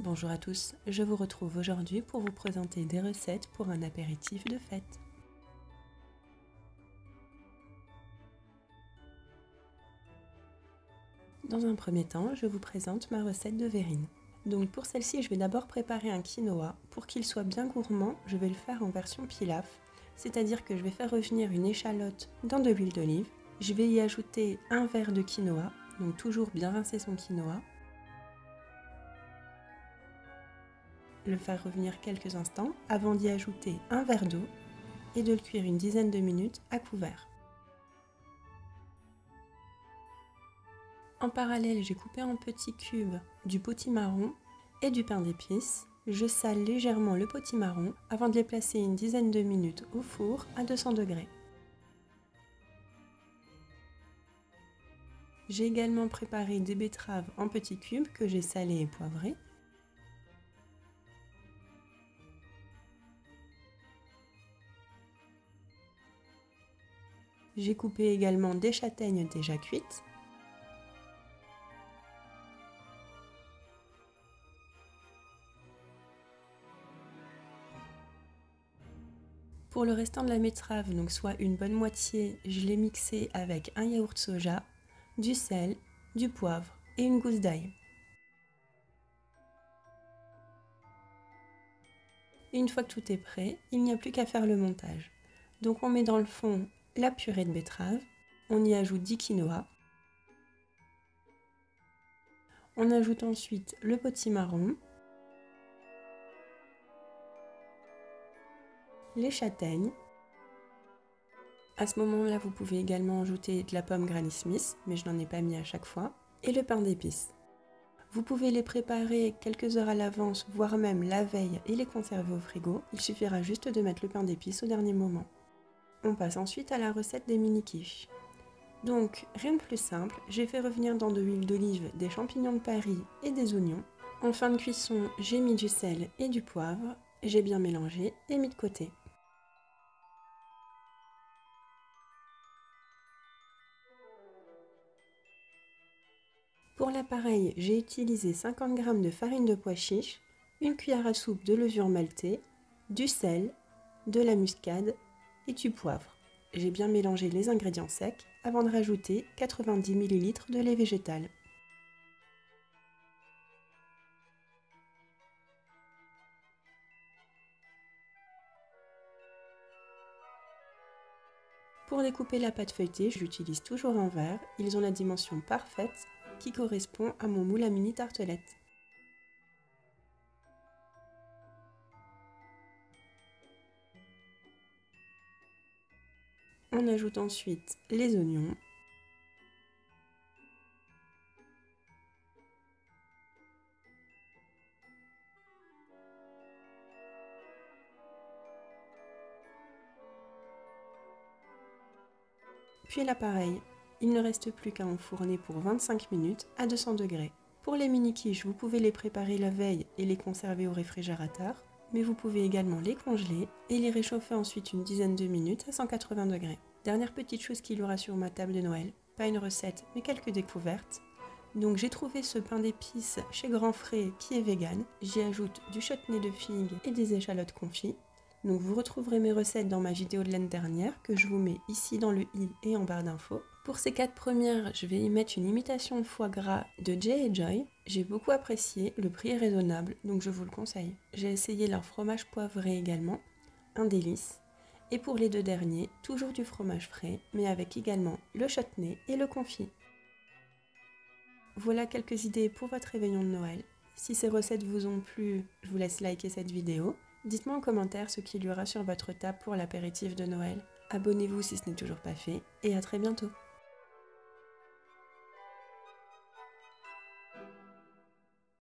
Bonjour à tous, je vous retrouve aujourd'hui pour vous présenter des recettes pour un apéritif de fête. Dans un premier temps, je vous présente ma recette de verrine. Donc pour celle-ci, je vais d'abord préparer un quinoa. Pour qu'il soit bien gourmand, je vais le faire en version pilaf, c'est-à-dire que je vais faire revenir une échalote dans de l'huile d'olive. Je vais y ajouter un verre de quinoa, donc toujours bien rincer son quinoa. Le faire revenir quelques instants avant d'y ajouter un verre d'eau et de le cuire une dizaine de minutes à couvert. En parallèle, j'ai coupé en petits cubes du potimarron et du pain d'épices. Je sale légèrement le potimarron avant de les placer une dizaine de minutes au four à 200 degrés. J'ai également préparé des betteraves en petits cubes que j'ai salées et poivrées. J'ai coupé également des châtaignes déjà cuites. Pour le restant de la betterave, donc soit une bonne moitié, je l'ai mixé avec un yaourt soja, du sel, du poivre et une gousse d'ail. Et une fois que tout est prêt, il n'y a plus qu'à faire le montage. Donc on met dans le fond la purée de betterave, on y ajoute 10 quinoa, on ajoute ensuite le potimarron, les châtaignes. À ce moment-là, vous pouvez également ajouter de la pomme Granny Smith, mais je n'en ai pas mis à chaque fois, et le pain d'épices. Vous pouvez les préparer quelques heures à l'avance, voire même la veille, et les conserver au frigo. Il suffira juste de mettre le pain d'épices au dernier moment. On passe ensuite à la recette des mini-quiches. Donc, rien de plus simple, j'ai fait revenir dans de l'huile d'olive des champignons de Paris et des oignons. En fin de cuisson, j'ai mis du sel et du poivre, j'ai bien mélangé et mis de côté. Pour l'appareil, j'ai utilisé 50 g de farine de pois chiche, une cuillère à soupe de levure maltée, du sel, de la muscade et du poivre. J'ai bien mélangé les ingrédients secs avant de rajouter 90 ml de lait végétal. Pour découper la pâte feuilletée, j'utilise toujours un verre. Ils ont la dimension parfaite qui correspond à mon moule à mini tartelette. On ajoute ensuite les oignons. Puis l'appareil. Il ne reste plus qu'à enfourner pour 25 minutes à 200 degrés. Pour les mini-quiches, vous pouvez les préparer la veille et les conserver au réfrigérateur, mais vous pouvez également les congeler et les réchauffer ensuite une dizaine de minutes à 180 degrés. Dernière petite chose qu'il y aura sur ma table de Noël, pas une recette mais quelques découvertes. Donc j'ai trouvé ce pain d'épices chez Grand Frais qui est vegan. J'y ajoute du chutney de figue et des échalotes confits. Donc vous retrouverez mes recettes dans ma vidéo de l'année dernière que je vous mets ici dans le i et en barre d'infos. Pour ces 4 premières, je vais y mettre une imitation de foie gras de Jay & Joy. J'ai beaucoup apprécié, le prix est raisonnable, donc je vous le conseille. J'ai essayé leur fromage poivré également, un délice. Et pour les 2 derniers, toujours du fromage frais, mais avec également le chutney et le confit. Voilà quelques idées pour votre réveillon de Noël. Si ces recettes vous ont plu, je vous laisse liker cette vidéo. Dites-moi en commentaire ce qu'il y aura sur votre table pour l'apéritif de Noël. Abonnez-vous si ce n'est toujours pas fait et à très bientôt.